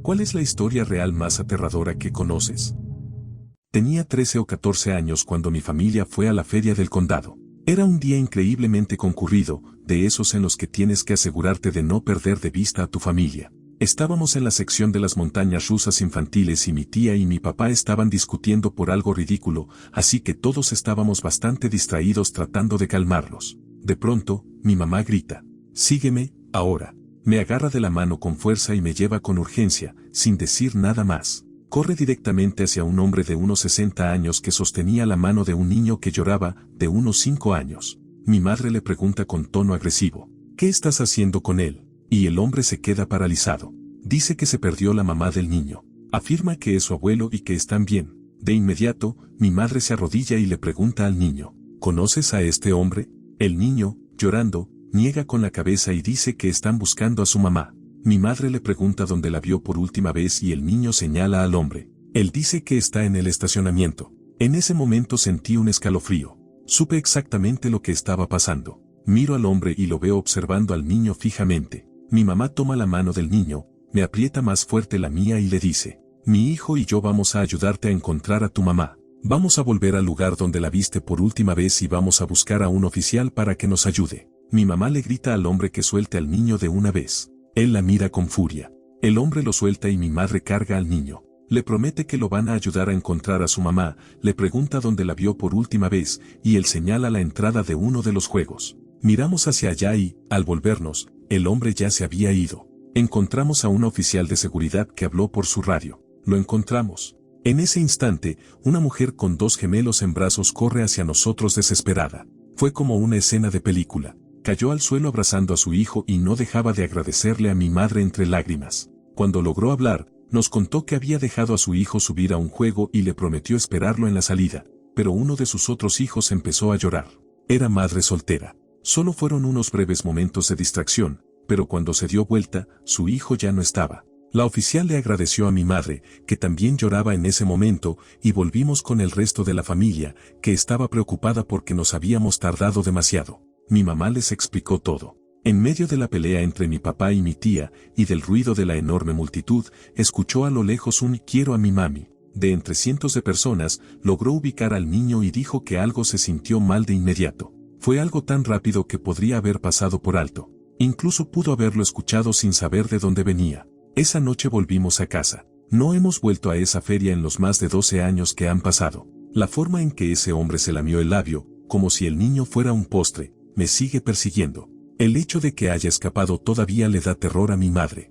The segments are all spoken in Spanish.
¿Cuál es la historia real más aterradora que conoces? Tenía 13 o 14 años cuando mi familia fue a la feria del condado. Era un día increíblemente concurrido, de esos en los que tienes que asegurarte de no perder de vista a tu familia. Estábamos en la sección de las montañas rusas infantiles y mi tía y mi papá estaban discutiendo por algo ridículo, así que todos estábamos bastante distraídos tratando de calmarlos. De pronto, mi mamá grita: «Sígueme, ahora». Me agarra de la mano con fuerza y me lleva con urgencia, sin decir nada más. Corre directamente hacia un hombre de unos 60 años que sostenía la mano de un niño que lloraba, de unos 5 años. Mi madre le pregunta con tono agresivo: «¿Qué estás haciendo con él?». Y el hombre se queda paralizado. Dice que se perdió la mamá del niño. Afirma que es su abuelo y que están bien. De inmediato, mi madre se arrodilla y le pregunta al niño: «¿Conoces a este hombre?». El niño, llorando, niega con la cabeza y dice que están buscando a su mamá. Mi madre le pregunta dónde la vio por última vez y el niño señala al hombre. Él dice que está en el estacionamiento. En ese momento sentí un escalofrío. Supe exactamente lo que estaba pasando. Miro al hombre y lo veo observando al niño fijamente. Mi mamá toma la mano del niño, me aprieta más fuerte la mía y le dice: «Mi hijo y yo vamos a ayudarte a encontrar a tu mamá. Vamos a volver al lugar donde la viste por última vez y vamos a buscar a un oficial para que nos ayude». Mi mamá le grita al hombre que suelte al niño de una vez. Él la mira con furia. El hombre lo suelta y mi madre carga al niño. Le promete que lo van a ayudar a encontrar a su mamá, le pregunta dónde la vio por última vez, y él señala la entrada de uno de los juegos. Miramos hacia allá y, al volvernos, el hombre ya se había ido. Encontramos a un oficial de seguridad que habló por su radio. Lo encontramos. En ese instante, una mujer con 2 gemelos en brazos corre hacia nosotros desesperada. Fue como una escena de película. Cayó al suelo abrazando a su hijo y no dejaba de agradecerle a mi madre entre lágrimas. Cuando logró hablar, nos contó que había dejado a su hijo subir a un juego y le prometió esperarlo en la salida, pero uno de sus otros hijos empezó a llorar. Era madre soltera. Solo fueron unos breves momentos de distracción, pero cuando se dio vuelta, su hijo ya no estaba. La oficial le agradeció a mi madre, que también lloraba en ese momento, y volvimos con el resto de la familia, que estaba preocupada porque nos habíamos tardado demasiado. Mi mamá les explicó todo. En medio de la pelea entre mi papá y mi tía, y del ruido de la enorme multitud, escuchó a lo lejos un «quiero a mi mami». De entre cientos de personas, logró ubicar al niño y dijo que algo se sintió mal de inmediato. Fue algo tan rápido que podría haber pasado por alto. Incluso pudo haberlo escuchado sin saber de dónde venía. Esa noche volvimos a casa. No hemos vuelto a esa feria en los más de 12 años que han pasado. La forma en que ese hombre se lamió el labio, como si el niño fuera un postre, me sigue persiguiendo. El hecho de que haya escapado todavía le da terror a mi madre.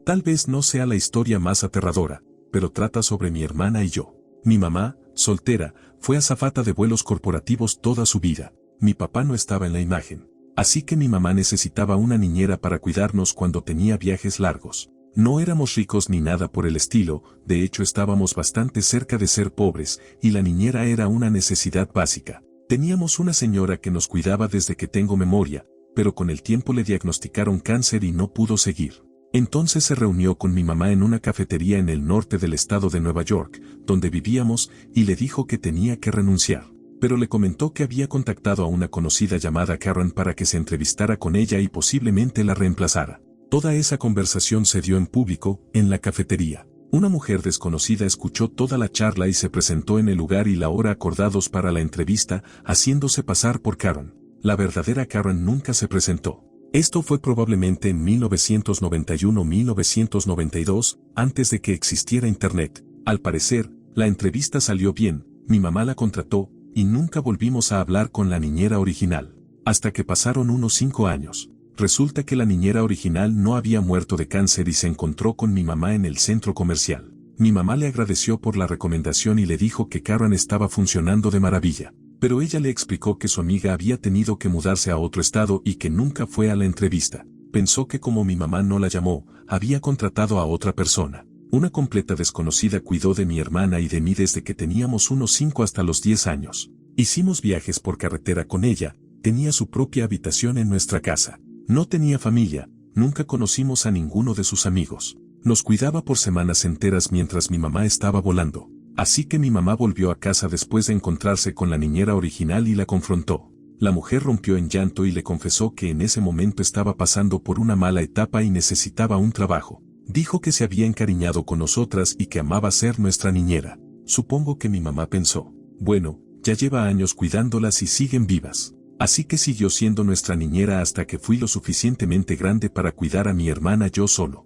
Tal vez no sea la historia más aterradora, pero trata sobre mi hermana y yo. Mi mamá, soltera, fue azafata de vuelos corporativos toda su vida. Mi papá no estaba en la imagen. Así que mi mamá necesitaba una niñera para cuidarnos cuando tenía viajes largos. No éramos ricos ni nada por el estilo, de hecho estábamos bastante cerca de ser pobres, y la niñera era una necesidad básica. Teníamos una señora que nos cuidaba desde que tengo memoria, pero con el tiempo le diagnosticaron cáncer y no pudo seguir. Entonces se reunió con mi mamá en una cafetería en el norte del estado de Nueva York, donde vivíamos, y le dijo que tenía que renunciar. Pero le comentó que había contactado a una conocida llamada Karen para que se entrevistara con ella y posiblemente la reemplazara. Toda esa conversación se dio en público, en la cafetería. Una mujer desconocida escuchó toda la charla y se presentó en el lugar y la hora acordados para la entrevista, haciéndose pasar por Karen. La verdadera Karen nunca se presentó. Esto fue probablemente en 1991-1992, antes de que existiera Internet. Al parecer, la entrevista salió bien, mi mamá la contrató, y nunca volvimos a hablar con la niñera original. Hasta que pasaron unos 5 años. Resulta que la niñera original no había muerto de cáncer y se encontró con mi mamá en el centro comercial. Mi mamá le agradeció por la recomendación y le dijo que Karen estaba funcionando de maravilla. Pero ella le explicó que su amiga había tenido que mudarse a otro estado y que nunca fue a la entrevista. Pensó que como mi mamá no la llamó, había contratado a otra persona. Una completa desconocida cuidó de mi hermana y de mí desde que teníamos unos 5 hasta los 10 años. Hicimos viajes por carretera con ella, tenía su propia habitación en nuestra casa. No tenía familia, nunca conocimos a ninguno de sus amigos. Nos cuidaba por semanas enteras mientras mi mamá estaba volando. Así que mi mamá volvió a casa después de encontrarse con la niñera original y la confrontó. La mujer rompió en llanto y le confesó que en ese momento estaba pasando por una mala etapa y necesitaba un trabajo. Dijo que se había encariñado con nosotras y que amaba ser nuestra niñera. Supongo que mi mamá pensó, bueno, ya lleva años cuidándolas y siguen vivas. Así que siguió siendo nuestra niñera hasta que fui lo suficientemente grande para cuidar a mi hermana yo solo.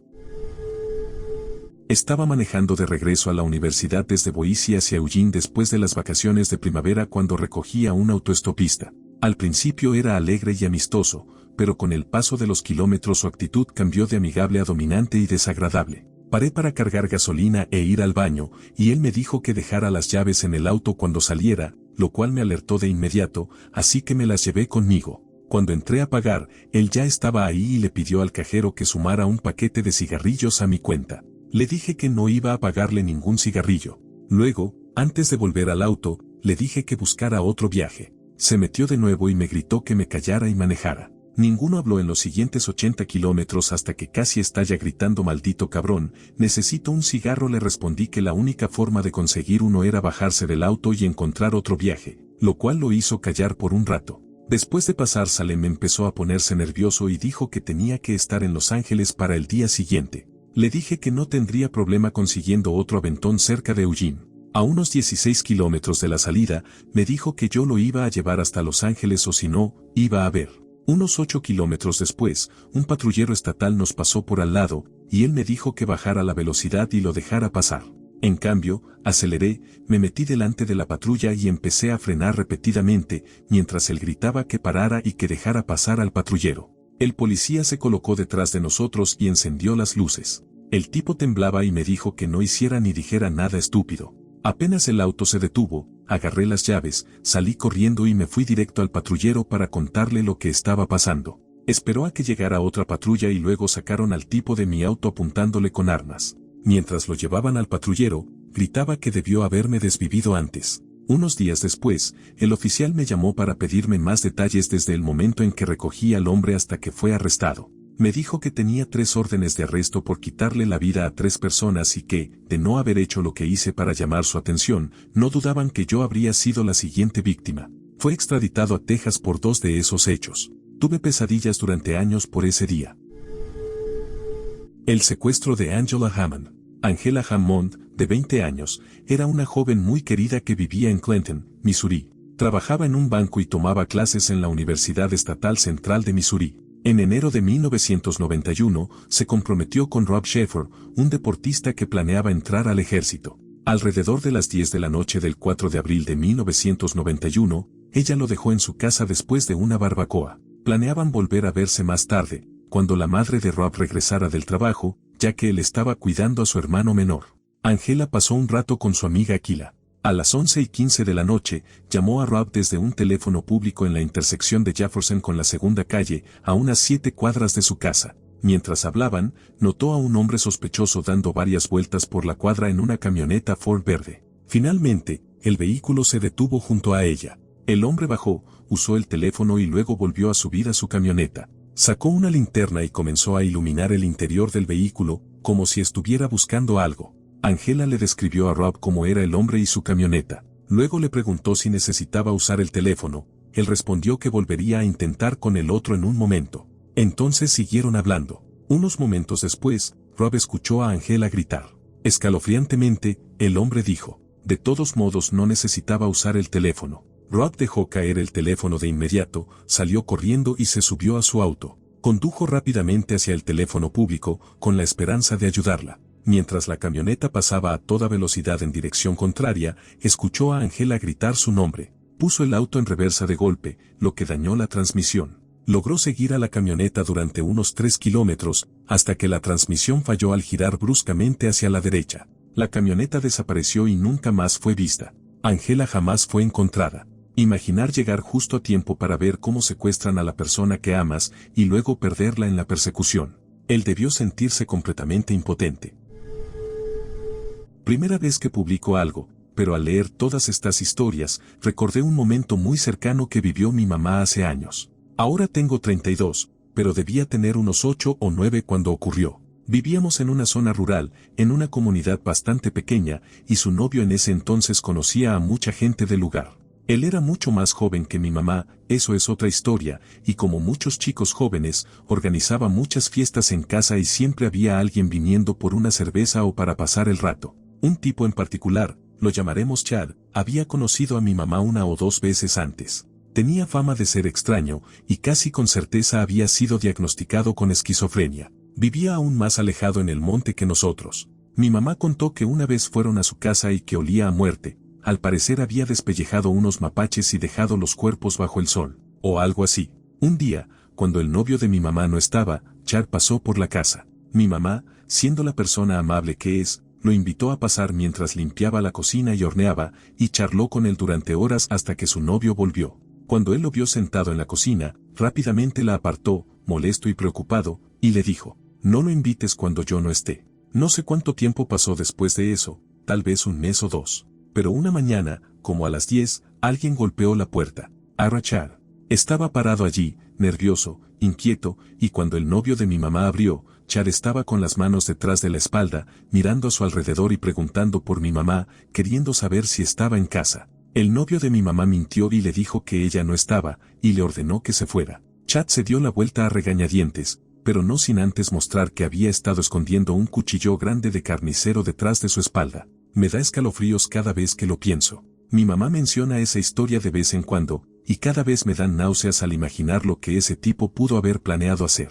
Estaba manejando de regreso a la universidad desde Boise hacia Eugene después de las vacaciones de primavera cuando recogía un autoestopista. Al principio era alegre y amistoso, pero con el paso de los kilómetros su actitud cambió de amigable a dominante y desagradable. Paré para cargar gasolina e ir al baño, y él me dijo que dejara las llaves en el auto cuando saliera, lo cual me alertó de inmediato, así que me las llevé conmigo. Cuando entré a pagar, él ya estaba ahí y le pidió al cajero que sumara un paquete de cigarrillos a mi cuenta. Le dije que no iba a pagarle ningún cigarrillo. Luego, antes de volver al auto, le dije que buscara otro viaje. Se metió de nuevo y me gritó que me callara y manejara. Ninguno habló en los siguientes 80 kilómetros hasta que casi estalla gritando maldito cabrón, necesito un cigarro. Le respondí que la única forma de conseguir uno era bajarse del auto y encontrar otro viaje, lo cual lo hizo callar por un rato. Después de pasar Salem empezó a ponerse nervioso y dijo que tenía que estar en Los Ángeles para el día siguiente. Le dije que no tendría problema consiguiendo otro aventón cerca de Eugene. A unos 16 kilómetros de la salida, me dijo que yo lo iba a llevar hasta Los Ángeles o si no, iba a ver. Unos 8 kilómetros después, un patrullero estatal nos pasó por al lado, y él me dijo que bajara la velocidad y lo dejara pasar. En cambio, aceleré, me metí delante de la patrulla y empecé a frenar repetidamente, mientras él gritaba que parara y que dejara pasar al patrullero. El policía se colocó detrás de nosotros y encendió las luces. El tipo temblaba y me dijo que no hiciera ni dijera nada estúpido. Apenas el auto se detuvo, agarré las llaves, salí corriendo y me fui directo al patrullero para contarle lo que estaba pasando. Esperó a que llegara otra patrulla y luego sacaron al tipo de mi auto apuntándole con armas. Mientras lo llevaban al patrullero, gritaba que debió haberme desvivido antes. Unos días después, el oficial me llamó para pedirme más detalles desde el momento en que recogí al hombre hasta que fue arrestado. Me dijo que tenía 3 órdenes de arresto por quitarle la vida a 3 personas y que, de no haber hecho lo que hice para llamar su atención, no dudaban que yo habría sido la siguiente víctima. Fue extraditado a Texas por 2 de esos hechos. Tuve pesadillas durante años por ese día. El secuestro de Angela Hammond. Angela Hammond, de 20 años, era una joven muy querida que vivía en Clinton, Missouri. Trabajaba en un banco y tomaba clases en la Universidad Estatal Central de Missouri. En enero de 1991, se comprometió con Rob Sheffer, un deportista que planeaba entrar al ejército. Alrededor de las 10 de la noche del 4 de abril de 1991, ella lo dejó en su casa después de una barbacoa. Planeaban volver a verse más tarde, cuando la madre de Rob regresara del trabajo, ya que él estaba cuidando a su hermano menor. Angela pasó un rato con su amiga Aquila. A las 11:15 de la noche, llamó a Rob desde un teléfono público en la intersección de Jefferson con la segunda calle, a unas 7 cuadras de su casa. Mientras hablaban, notó a un hombre sospechoso dando varias vueltas por la cuadra en una camioneta Ford verde. Finalmente, el vehículo se detuvo junto a ella. El hombre bajó, usó el teléfono y luego volvió a subir a su camioneta. Sacó una linterna y comenzó a iluminar el interior del vehículo, como si estuviera buscando algo. Angela le describió a Rob cómo era el hombre y su camioneta. Luego le preguntó si necesitaba usar el teléfono. Él respondió que volvería a intentar con el otro en un momento. Entonces siguieron hablando. Unos momentos después, Rob escuchó a Angela gritar. Escalofriantemente, el hombre dijo, de todos modos no necesitaba usar el teléfono. Rob dejó caer el teléfono de inmediato, salió corriendo y se subió a su auto. Condujo rápidamente hacia el teléfono público, con la esperanza de ayudarla. Mientras la camioneta pasaba a toda velocidad en dirección contraria, escuchó a Angela gritar su nombre. Puso el auto en reversa de golpe, lo que dañó la transmisión. Logró seguir a la camioneta durante unos 3 kilómetros, hasta que la transmisión falló al girar bruscamente hacia la derecha. La camioneta desapareció y nunca más fue vista. Angela jamás fue encontrada. Imaginar llegar justo a tiempo para ver cómo secuestran a la persona que amas y luego perderla en la persecución. Él debió sentirse completamente impotente. Primera vez que publico algo, pero al leer todas estas historias, recordé un momento muy cercano que vivió mi mamá hace años. Ahora tengo 32, pero debía tener unos 8 o 9 cuando ocurrió. Vivíamos en una zona rural, en una comunidad bastante pequeña, y su novio en ese entonces conocía a mucha gente del lugar. Él era mucho más joven que mi mamá, eso es otra historia, y como muchos chicos jóvenes, organizaba muchas fiestas en casa y siempre había alguien viniendo por una cerveza o para pasar el rato. Un tipo en particular, lo llamaremos Chad, había conocido a mi mamá una o dos veces antes. Tenía fama de ser extraño, y casi con certeza había sido diagnosticado con esquizofrenia. Vivía aún más alejado en el monte que nosotros. Mi mamá contó que una vez fueron a su casa y que olía a muerte. Al parecer había despellejado unos mapaches y dejado los cuerpos bajo el sol, o algo así. Un día, cuando el novio de mi mamá no estaba, Chad pasó por la casa. Mi mamá, siendo la persona amable que es, lo invitó a pasar mientras limpiaba la cocina y horneaba, y charló con él durante horas hasta que su novio volvió. Cuando él lo vio sentado en la cocina, rápidamente la apartó, molesto y preocupado, y le dijo, «No lo invites cuando yo no esté». No sé cuánto tiempo pasó después de eso, tal vez un mes o dos. Pero una mañana, como a las 10, alguien golpeó la puerta. Era Chad. Estaba parado allí, nervioso, inquieto, y cuando el novio de mi mamá abrió, Chad estaba con las manos detrás de la espalda, mirando a su alrededor y preguntando por mi mamá, queriendo saber si estaba en casa. El novio de mi mamá mintió y le dijo que ella no estaba, y le ordenó que se fuera. Chad se dio la vuelta a regañadientes, pero no sin antes mostrar que había estado escondiendo un cuchillo grande de carnicero detrás de su espalda. Me da escalofríos cada vez que lo pienso. Mi mamá menciona esa historia de vez en cuando, y cada vez me dan náuseas al imaginar lo que ese tipo pudo haber planeado hacer.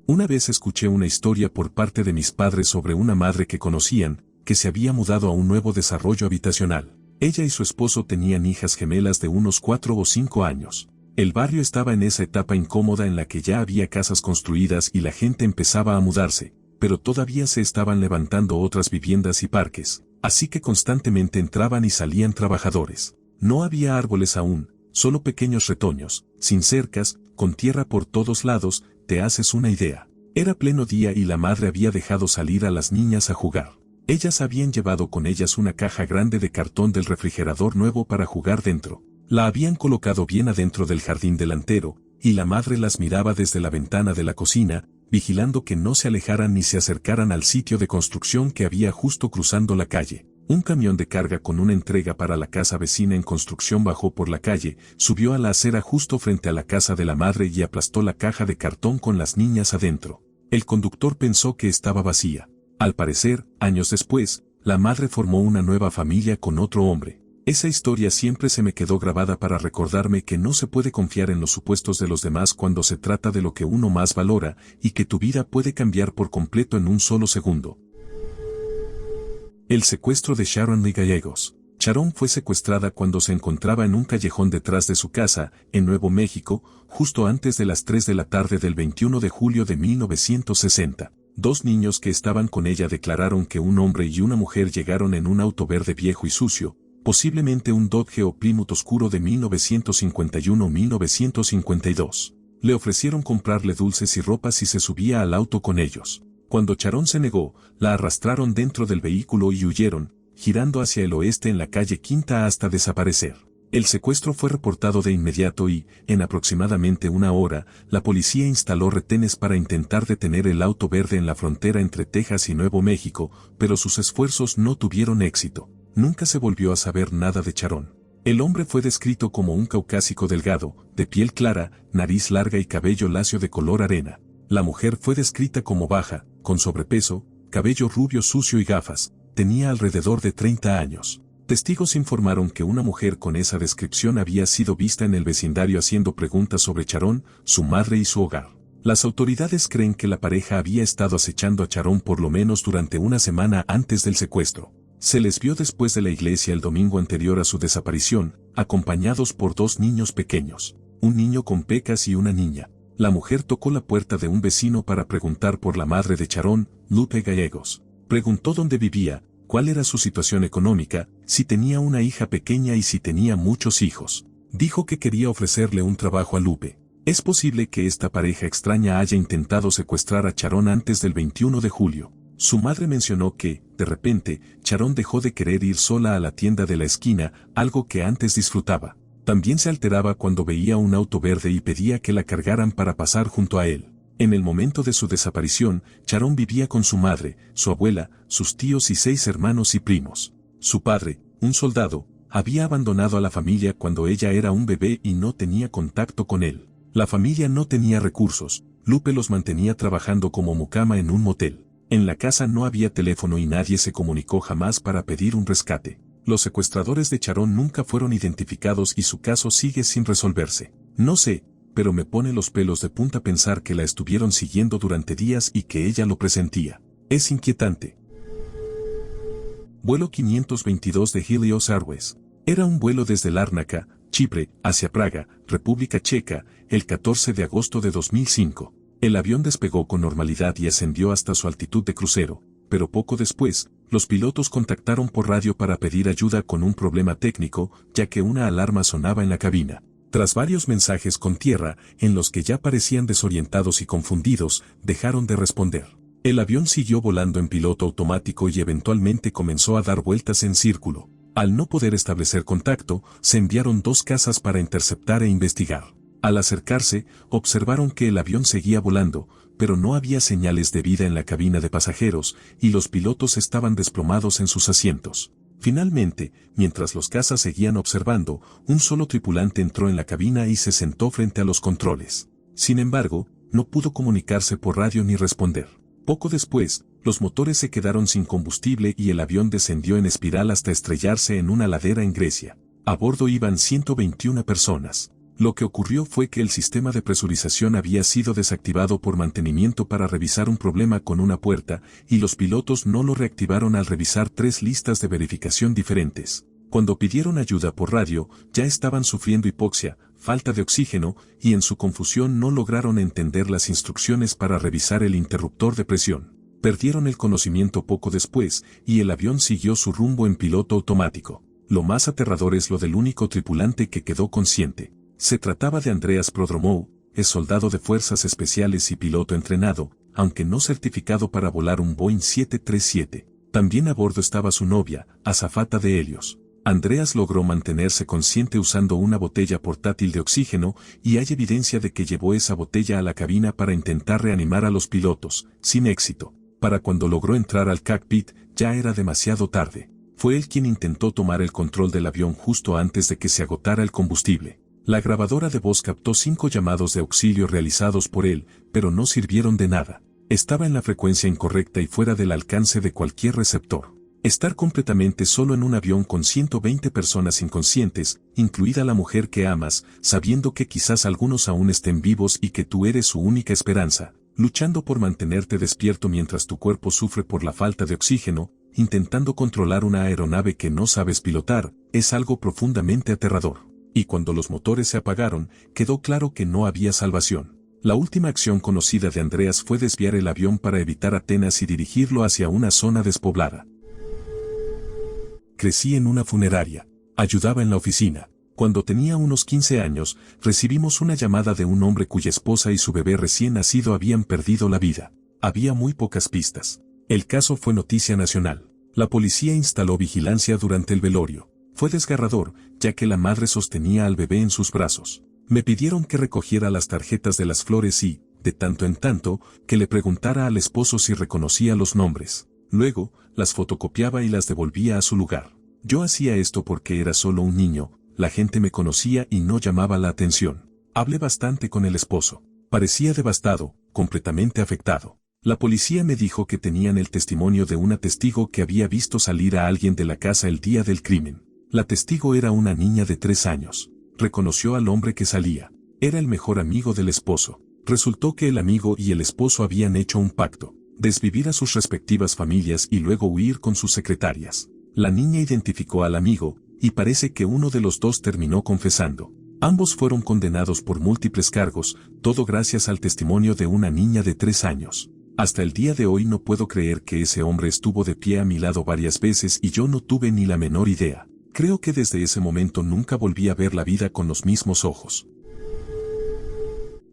Una vez escuché una historia por parte de mis padres sobre una madre que conocían, que se había mudado a un nuevo desarrollo habitacional. Ella y su esposo tenían hijas gemelas de unos 4 o 5 años. El barrio estaba en esa etapa incómoda en la que ya había casas construidas y la gente empezaba a mudarse, pero todavía se estaban levantando otras viviendas y parques, así que constantemente entraban y salían trabajadores. No había árboles aún, solo pequeños retoños, sin cercas, con tierra por todos lados, te haces una idea. Era pleno día y la madre había dejado salir a las niñas a jugar. Ellas habían llevado con ellas una caja grande de cartón del refrigerador nuevo para jugar dentro. La habían colocado bien adentro del jardín delantero, y la madre las miraba desde la ventana de la cocina, vigilando que no se alejaran ni se acercaran al sitio de construcción que había justo cruzando la calle. Un camión de carga con una entrega para la casa vecina en construcción bajó por la calle, subió a la acera justo frente a la casa de la madre y aplastó la caja de cartón con las niñas adentro. El conductor pensó que estaba vacía. Al parecer, años después, la madre formó una nueva familia con otro hombre. Esa historia siempre se me quedó grabada para recordarme que no se puede confiar en los supuestos de los demás cuando se trata de lo que uno más valora, y que tu vida puede cambiar por completo en un solo segundo. El secuestro de Sharon Lee Gallegos. Sharon fue secuestrada cuando se encontraba en un callejón detrás de su casa, en Nuevo México, justo antes de las 3 de la tarde del 21 de julio de 1960. 2 niños que estaban con ella declararon que un hombre y una mujer llegaron en un auto verde viejo y sucio, posiblemente un Dodge o Plymouth oscuro de 1951 o 1952. Le ofrecieron comprarle dulces y ropa si se subía al auto con ellos. Cuando Sharon se negó, la arrastraron dentro del vehículo y huyeron, girando hacia el oeste en la calle Quinta hasta desaparecer. El secuestro fue reportado de inmediato y, en aproximadamente una hora, la policía instaló retenes para intentar detener el auto verde en la frontera entre Texas y Nuevo México, pero sus esfuerzos no tuvieron éxito. Nunca se volvió a saber nada de Sharon. El hombre fue descrito como un caucásico delgado, de piel clara, nariz larga y cabello lacio de color arena. La mujer fue descrita como baja, con sobrepeso, cabello rubio sucio y gafas. Tenía alrededor de 30 años. Testigos informaron que una mujer con esa descripción había sido vista en el vecindario haciendo preguntas sobre Sharon, su madre y su hogar. Las autoridades creen que la pareja había estado acechando a Sharon por lo menos durante una semana antes del secuestro. Se les vio después de la iglesia el domingo anterior a su desaparición, acompañados por 2 niños pequeños, un niño con pecas y una niña. La mujer tocó la puerta de un vecino para preguntar por la madre de Sharon, Lupe Gallegos. Preguntó dónde vivía, cuál era su situación económica, si tenía una hija pequeña y si tenía muchos hijos. Dijo que quería ofrecerle un trabajo a Lupe. Es posible que esta pareja extraña haya intentado secuestrar a Sharon antes del 21 de julio. Su madre mencionó que, de repente, Sharon dejó de querer ir sola a la tienda de la esquina, algo que antes disfrutaba. También se alteraba cuando veía un auto verde y pedía que la cargaran para pasar junto a él. En el momento de su desaparición, Sharon vivía con su madre, su abuela, sus tíos y 6 hermanos y primos. Su padre, un soldado, había abandonado a la familia cuando ella era un bebé y no tenía contacto con él. La familia no tenía recursos, Lupe los mantenía trabajando como mucama en un motel. En la casa no había teléfono y nadie se comunicó jamás para pedir un rescate. Los secuestradores de Sharon nunca fueron identificados y su caso sigue sin resolverse. No sé, pero me pone los pelos de punta pensar que la estuvieron siguiendo durante días y que ella lo presentía. Es inquietante. Vuelo 522 de Helios Airways. Era un vuelo desde Lárnaca, Chipre, hacia Praga, República Checa, el 14 de agosto de 2005. El avión despegó con normalidad y ascendió hasta su altitud de crucero, pero poco después, los pilotos contactaron por radio para pedir ayuda con un problema técnico, ya que una alarma sonaba en la cabina. Tras varios mensajes con tierra, en los que ya parecían desorientados y confundidos, dejaron de responder. El avión siguió volando en piloto automático y eventualmente comenzó a dar vueltas en círculo. Al no poder establecer contacto, se enviaron 2 cazas para interceptar e investigar. Al acercarse, observaron que el avión seguía volando, pero no había señales de vida en la cabina de pasajeros, y los pilotos estaban desplomados en sus asientos. Finalmente, mientras los cazas seguían observando, un solo tripulante entró en la cabina y se sentó frente a los controles. Sin embargo, no pudo comunicarse por radio ni responder. Poco después, los motores se quedaron sin combustible y el avión descendió en espiral hasta estrellarse en una ladera en Grecia. A bordo iban 121 personas. Lo que ocurrió fue que el sistema de presurización había sido desactivado por mantenimiento para revisar un problema con una puerta, y los pilotos no lo reactivaron al revisar 3 listas de verificación diferentes. Cuando pidieron ayuda por radio, ya estaban sufriendo hipoxia, falta de oxígeno, y en su confusión no lograron entender las instrucciones para revisar el interruptor de presión. Perdieron el conocimiento poco después, y el avión siguió su rumbo en piloto automático. Lo más aterrador es lo del único tripulante que quedó consciente. Se trataba de Andreas Prodromou, es soldado de fuerzas especiales y piloto entrenado, aunque no certificado para volar un Boeing 737. También a bordo estaba su novia, azafata de Helios. Andreas logró mantenerse consciente usando una botella portátil de oxígeno, y hay evidencia de que llevó esa botella a la cabina para intentar reanimar a los pilotos, sin éxito. Para cuando logró entrar al cockpit, ya era demasiado tarde. Fue él quien intentó tomar el control del avión justo antes de que se agotara el combustible. La grabadora de voz captó 5 llamados de auxilio realizados por él, pero no sirvieron de nada. Estaba en la frecuencia incorrecta y fuera del alcance de cualquier receptor. Estar completamente solo en un avión con 120 personas inconscientes, incluida la mujer que amas, sabiendo que quizás algunos aún estén vivos y que tú eres su única esperanza, luchando por mantenerte despierto mientras tu cuerpo sufre por la falta de oxígeno, intentando controlar una aeronave que no sabes pilotar, es algo profundamente aterrador. Y cuando los motores se apagaron, quedó claro que no había salvación. La última acción conocida de Andreas fue desviar el avión para evitar Atenas y dirigirlo hacia una zona despoblada. Crecí en una funeraria. Ayudaba en la oficina. Cuando tenía unos 15 años, recibimos una llamada de un hombre cuya esposa y su bebé recién nacido habían perdido la vida. Había muy pocas pistas. El caso fue noticia nacional. La policía instaló vigilancia durante el velorio. Fue desgarrador, ya que la madre sostenía al bebé en sus brazos. Me pidieron que recogiera las tarjetas de las flores y, de tanto en tanto, que le preguntara al esposo si reconocía los nombres. Luego, las fotocopiaba y las devolvía a su lugar. Yo hacía esto porque era solo un niño, la gente me conocía y no llamaba la atención. Hablé bastante con el esposo. Parecía devastado, completamente afectado. La policía me dijo que tenían el testimonio de una testigo que había visto salir a alguien de la casa el día del crimen. La testigo era una niña de 3 años. Reconoció al hombre que salía. Era el mejor amigo del esposo. Resultó que el amigo y el esposo habían hecho un pacto: desvivir a sus respectivas familias y luego huir con sus secretarias. La niña identificó al amigo, y parece que uno de los dos terminó confesando. Ambos fueron condenados por múltiples cargos, todo gracias al testimonio de una niña de 3 años. Hasta el día de hoy no puedo creer que ese hombre estuvo de pie a mi lado varias veces y yo no tuve ni la menor idea. Creo que desde ese momento nunca volví a ver la vida con los mismos ojos.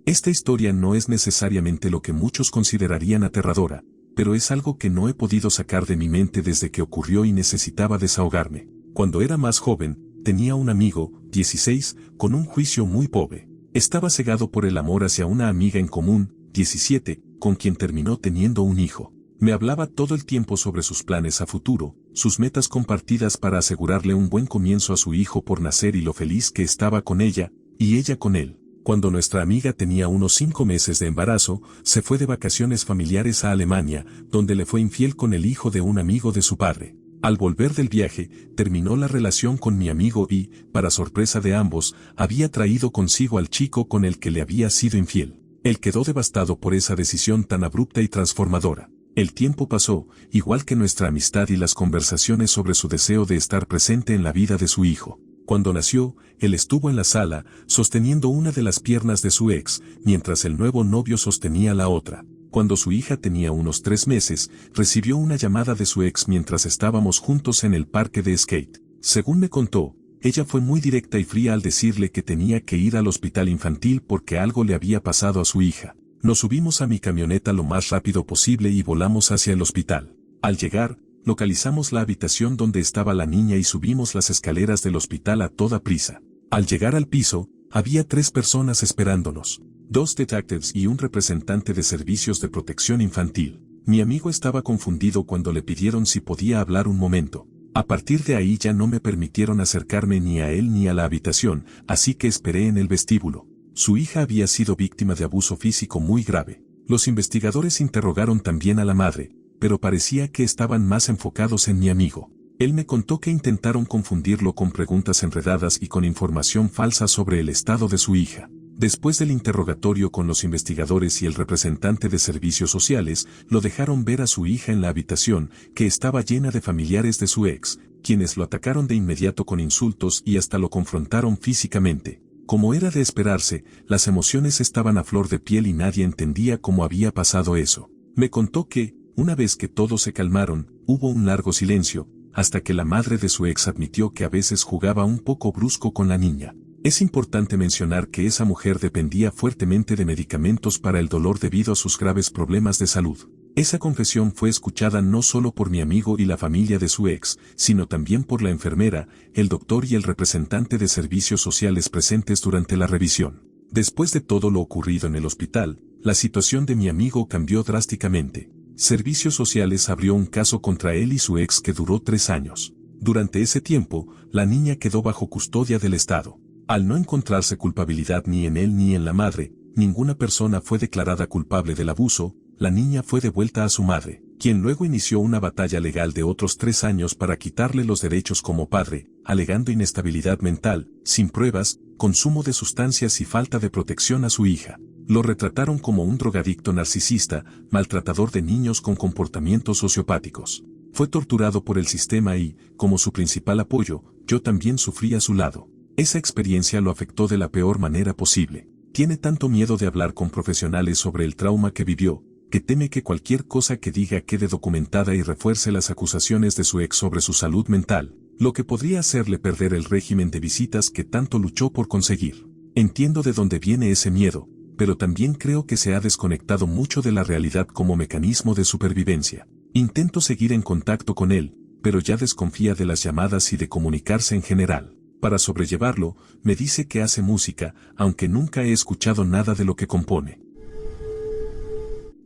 Esta historia no es necesariamente lo que muchos considerarían aterradora, pero es algo que no he podido sacar de mi mente desde que ocurrió y necesitaba desahogarme. Cuando era más joven, tenía un amigo, 16, con un juicio muy pobre. Estaba cegado por el amor hacia una amiga en común, 17, con quien terminó teniendo un hijo. Me hablaba todo el tiempo sobre sus planes a futuro, sus metas compartidas para asegurarle un buen comienzo a su hijo por nacer y lo feliz que estaba con ella, y ella con él. Cuando nuestra amiga tenía unos 5 meses de embarazo, se fue de vacaciones familiares a Alemania, donde le fue infiel con el hijo de un amigo de su padre. Al volver del viaje, terminó la relación con mi amigo y, para sorpresa de ambos, había traído consigo al chico con el que le había sido infiel. Él quedó devastado por esa decisión tan abrupta y transformadora. El tiempo pasó, igual que nuestra amistad y las conversaciones sobre su deseo de estar presente en la vida de su hijo. Cuando nació, él estuvo en la sala, sosteniendo una de las piernas de su ex, mientras el nuevo novio sostenía la otra. Cuando su hija tenía unos 3 meses, recibió una llamada de su ex mientras estábamos juntos en el parque de skate. Según me contó, ella fue muy directa y fría al decirle que tenía que ir al hospital infantil porque algo le había pasado a su hija. Nos subimos a mi camioneta lo más rápido posible y volamos hacia el hospital. Al llegar, localizamos la habitación donde estaba la niña y subimos las escaleras del hospital a toda prisa. Al llegar al piso, había 3 personas esperándonos. 2 detectives y un representante de servicios de protección infantil. Mi amigo estaba confundido cuando le pidieron si podía hablar un momento. A partir de ahí ya no me permitieron acercarme ni a él ni a la habitación, así que esperé en el vestíbulo. Su hija había sido víctima de abuso físico muy grave. Los investigadores interrogaron también a la madre, pero parecía que estaban más enfocados en mi amigo. Él me contó que intentaron confundirlo con preguntas enredadas y con información falsa sobre el estado de su hija. Después del interrogatorio con los investigadores y el representante de servicios sociales, lo dejaron ver a su hija en la habitación, que estaba llena de familiares de su ex, quienes lo atacaron de inmediato con insultos y hasta lo confrontaron físicamente. Como era de esperarse, las emociones estaban a flor de piel y nadie entendía cómo había pasado eso. Me contó que, una vez que todos se calmaron, hubo un largo silencio, hasta que la madre de su ex admitió que a veces jugaba un poco brusco con la niña. Es importante mencionar que esa mujer dependía fuertemente de medicamentos para el dolor debido a sus graves problemas de salud. Esa confesión fue escuchada no solo por mi amigo y la familia de su ex, sino también por la enfermera, el doctor y el representante de servicios sociales presentes durante la revisión. Después de todo lo ocurrido en el hospital, la situación de mi amigo cambió drásticamente. Servicios Sociales abrió un caso contra él y su ex que duró 3 años. Durante ese tiempo, la niña quedó bajo custodia del Estado. Al no encontrarse culpabilidad ni en él ni en la madre, ninguna persona fue declarada culpable del abuso, la niña fue devuelta a su madre, quien luego inició una batalla legal de otros 3 años para quitarle los derechos como padre, alegando inestabilidad mental, sin pruebas, consumo de sustancias y falta de protección a su hija. Lo retrataron como un drogadicto narcisista, maltratador de niños con comportamientos sociopáticos. Fue torturado por el sistema y, como su principal apoyo, yo también sufrí a su lado. Esa experiencia lo afectó de la peor manera posible. Tiene tanto miedo de hablar con profesionales sobre el trauma que vivió, que teme que cualquier cosa que diga quede documentada y refuerce las acusaciones de su ex sobre su salud mental, lo que podría hacerle perder el régimen de visitas que tanto luchó por conseguir. Entiendo de dónde viene ese miedo, pero también creo que se ha desconectado mucho de la realidad como mecanismo de supervivencia. Intento seguir en contacto con él, pero ya desconfía de las llamadas y de comunicarse en general. Para sobrellevarlo, me dice que hace música, aunque nunca he escuchado nada de lo que compone.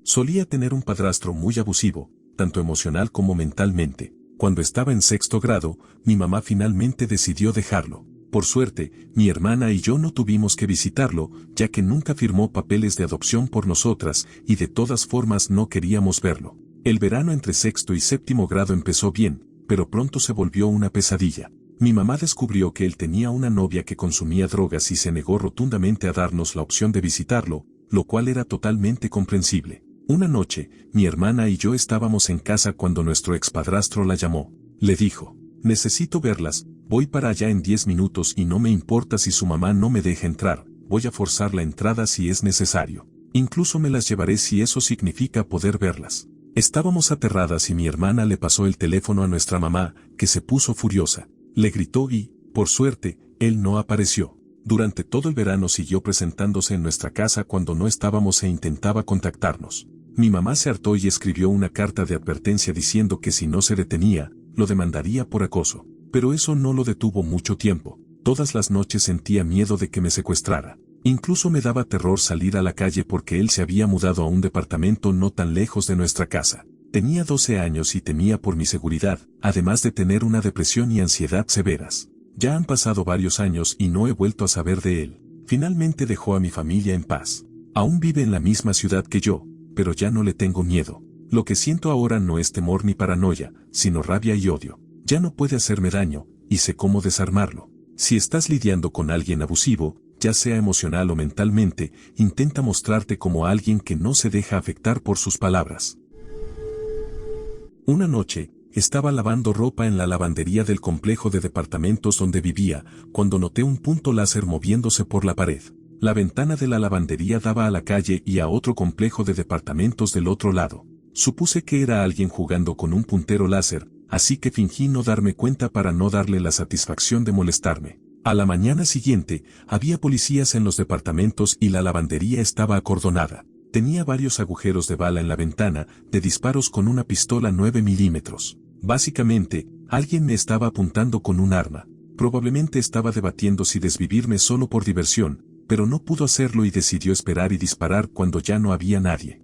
Solía tener un padrastro muy abusivo, tanto emocional como mentalmente. Cuando estaba en 6º grado, mi mamá finalmente decidió dejarlo. Por suerte, mi hermana y yo no tuvimos que visitarlo, ya que nunca firmó papeles de adopción por nosotras, y de todas formas no queríamos verlo. El verano entre 6º y 7º grado empezó bien, pero pronto se volvió una pesadilla. Mi mamá descubrió que él tenía una novia que consumía drogas y se negó rotundamente a darnos la opción de visitarlo, lo cual era totalmente comprensible. Una noche, mi hermana y yo estábamos en casa cuando nuestro expadrastro la llamó. Le dijo: necesito verlas, voy para allá en 10 minutos y no me importa si su mamá no me deja entrar, voy a forzar la entrada si es necesario. Incluso me las llevaré si eso significa poder verlas. Estábamos aterradas y mi hermana le pasó el teléfono a nuestra mamá, que se puso furiosa. Le gritó y, por suerte, él no apareció. Durante todo el verano siguió presentándose en nuestra casa cuando no estábamos e intentaba contactarnos. Mi mamá se hartó y escribió una carta de advertencia diciendo que si no se detenía, lo demandaría por acoso. Pero eso no lo detuvo mucho tiempo. Todas las noches sentía miedo de que me secuestrara. Incluso me daba terror salir a la calle porque él se había mudado a un departamento no tan lejos de nuestra casa. Tenía 12 años y temía por mi seguridad, además de tener una depresión y ansiedad severas. Ya han pasado varios años y no he vuelto a saber de él. Finalmente dejó a mi familia en paz. Aún vive en la misma ciudad que yo, pero ya no le tengo miedo. Lo que siento ahora no es temor ni paranoia, sino rabia y odio. Ya no puede hacerme daño, y sé cómo desarmarlo. Si estás lidiando con alguien abusivo, ya sea emocional o mentalmente, intenta mostrarte como alguien que no se deja afectar por sus palabras. Una noche, estaba lavando ropa en la lavandería del complejo de departamentos donde vivía, cuando noté un punto láser moviéndose por la pared. La ventana de la lavandería daba a la calle y a otro complejo de departamentos del otro lado. Supuse que era alguien jugando con un puntero láser, así que fingí no darme cuenta para no darle la satisfacción de molestarme. A la mañana siguiente, había policías en los departamentos y la lavandería estaba acordonada. Tenía varios agujeros de bala en la ventana, de disparos con una pistola 9 milímetros. Básicamente, alguien me estaba apuntando con un arma. Probablemente estaba debatiendo si desvivirme solo por diversión, pero no pudo hacerlo y decidió esperar y disparar cuando ya no había nadie.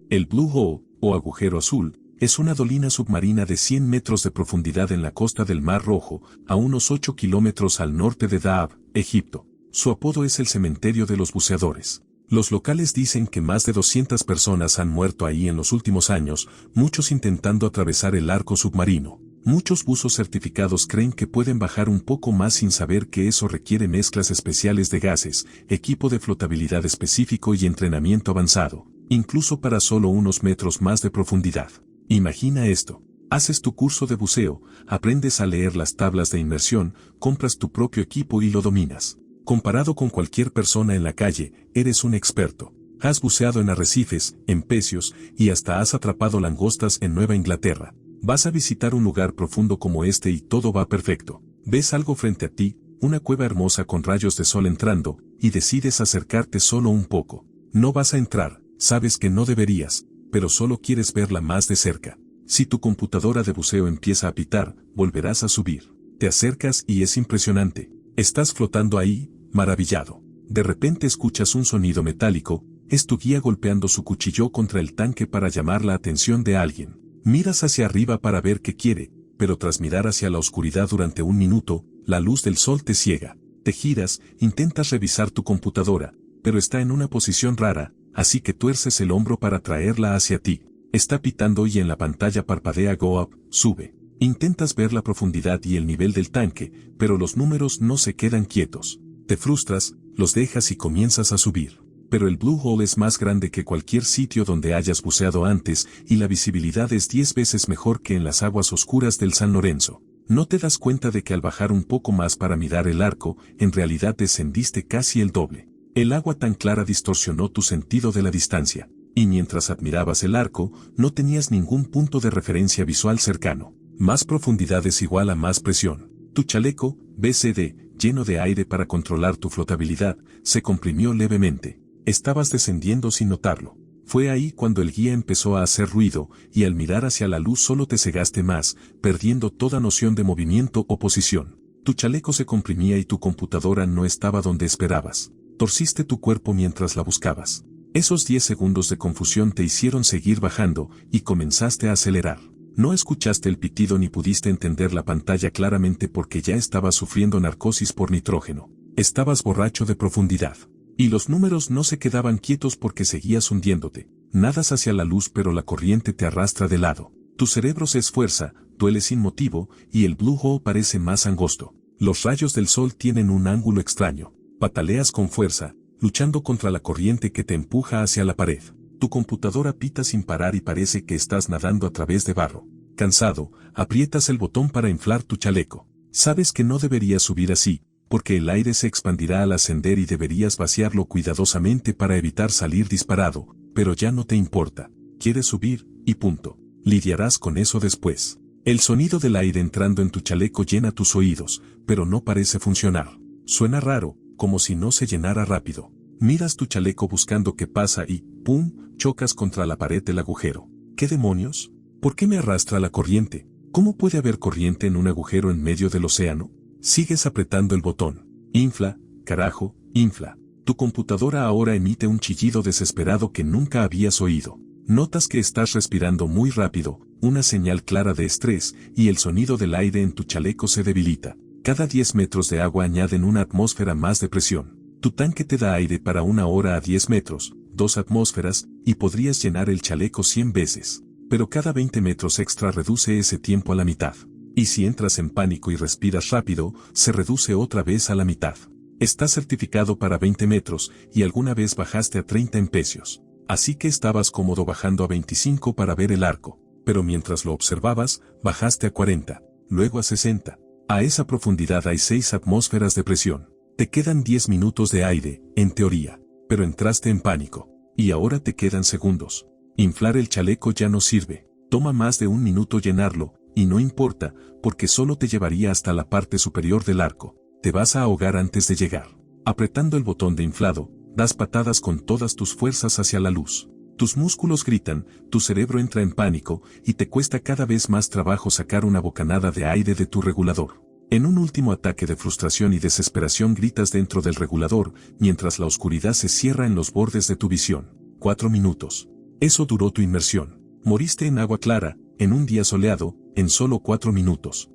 El Blue Hole, o agujero azul, es una dolina submarina de 100 metros de profundidad en la costa del Mar Rojo, a unos 8 kilómetros al norte de Dahab, Egipto. Su apodo es el cementerio de los buceadores. Los locales dicen que más de 200 personas han muerto ahí en los últimos años, muchos intentando atravesar el arco submarino. Muchos buzos certificados creen que pueden bajar un poco más sin saber que eso requiere mezclas especiales de gases, equipo de flotabilidad específico y entrenamiento avanzado, incluso para solo unos metros más de profundidad. Imagina esto. Haces tu curso de buceo, aprendes a leer las tablas de inmersión, compras tu propio equipo y lo dominas. Comparado con cualquier persona en la calle, eres un experto. Has buceado en arrecifes, en pecios, y hasta has atrapado langostas en Nueva Inglaterra. Vas a visitar un lugar profundo como este y todo va perfecto. Ves algo frente a ti, una cueva hermosa con rayos de sol entrando, y decides acercarte solo un poco. No vas a entrar, sabes que no deberías, pero solo quieres verla más de cerca. Si tu computadora de buceo empieza a pitar, volverás a subir. Te acercas y es impresionante. Estás flotando ahí, maravillado. De repente escuchas un sonido metálico, es tu guía golpeando su cuchillo contra el tanque para llamar la atención de alguien. Miras hacia arriba para ver qué quiere, pero tras mirar hacia la oscuridad durante un minuto, la luz del sol te ciega. Te giras, intentas revisar tu computadora, pero está en una posición rara, así que tuerces el hombro para traerla hacia ti. Está pitando y en la pantalla parpadea Go Up, sube. Intentas ver la profundidad y el nivel del tanque, pero los números no se quedan quietos. Te frustras, los dejas y comienzas a subir. Pero el Blue Hole es más grande que cualquier sitio donde hayas buceado antes y la visibilidad es 10 veces mejor que en las aguas oscuras del San Lorenzo. No te das cuenta de que al bajar un poco más para mirar el arco, en realidad descendiste casi el doble. El agua tan clara distorsionó tu sentido de la distancia, y mientras admirabas el arco, no tenías ningún punto de referencia visual cercano. Más profundidad es igual a más presión. Tu chaleco, BCD, lleno de aire para controlar tu flotabilidad, se comprimió levemente. Estabas descendiendo sin notarlo. Fue ahí cuando el guía empezó a hacer ruido, y al mirar hacia la luz solo te cegaste más, perdiendo toda noción de movimiento o posición. Tu chaleco se comprimía y tu computadora no estaba donde esperabas. Torciste tu cuerpo mientras la buscabas. Esos 10 segundos de confusión te hicieron seguir bajando, y comenzaste a acelerar. No escuchaste el pitido ni pudiste entender la pantalla claramente porque ya estabas sufriendo narcosis por nitrógeno. Estabas borracho de profundidad. Y los números no se quedaban quietos porque seguías hundiéndote. Nadas hacia la luz pero la corriente te arrastra de lado. Tu cerebro se esfuerza, duele sin motivo, y el Blue Hole parece más angosto. Los rayos del sol tienen un ángulo extraño. Pataleas con fuerza, luchando contra la corriente que te empuja hacia la pared. Tu computadora pita sin parar y parece que estás nadando a través de barro. Cansado, aprietas el botón para inflar tu chaleco. Sabes que no deberías subir así, porque el aire se expandirá al ascender y deberías vaciarlo cuidadosamente para evitar salir disparado, pero ya no te importa. Quieres subir, y punto. Lidiarás con eso después. El sonido del aire entrando en tu chaleco llena tus oídos, pero no parece funcionar. Suena raro, como si no se llenara rápido. Miras tu chaleco buscando qué pasa y, ¡pum!, chocas contra la pared del agujero. ¿Qué demonios? ¿Por qué me arrastra la corriente? ¿Cómo puede haber corriente en un agujero en medio del océano? Sigues apretando el botón. Infla, carajo, infla. Tu computadora ahora emite un chillido desesperado que nunca habías oído. Notas que estás respirando muy rápido, una señal clara de estrés, y el sonido del aire en tu chaleco se debilita. Cada 10 metros de agua añaden una atmósfera más de presión. Tu tanque te da aire para 1 hora a 10 metros, 2 atmósferas, y podrías llenar el chaleco 100 veces. Pero cada 20 metros extra reduce ese tiempo a la mitad. Y si entras en pánico y respiras rápido, se reduce otra vez a la mitad. Estás certificado para 20 metros, y alguna vez bajaste a 30 empecios. Así que estabas cómodo bajando a 25 para ver el arco. Pero mientras lo observabas, bajaste a 40, luego a 60. A esa profundidad hay 6 atmósferas de presión. Te quedan 10 minutos de aire, en teoría, pero entraste en pánico. Y ahora te quedan segundos. Inflar el chaleco ya no sirve. Toma más de 1 minuto llenarlo, y no importa, porque solo te llevaría hasta la parte superior del arco. Te vas a ahogar antes de llegar. Apretando el botón de inflado, das patadas con todas tus fuerzas hacia la luz. Tus músculos gritan, tu cerebro entra en pánico, y te cuesta cada vez más trabajo sacar una bocanada de aire de tu regulador. En un último ataque de frustración y desesperación gritas dentro del regulador, mientras la oscuridad se cierra en los bordes de tu visión. 4 minutos. Eso duró tu inmersión. Moriste en agua clara, en un día soleado, en solo 4 minutos.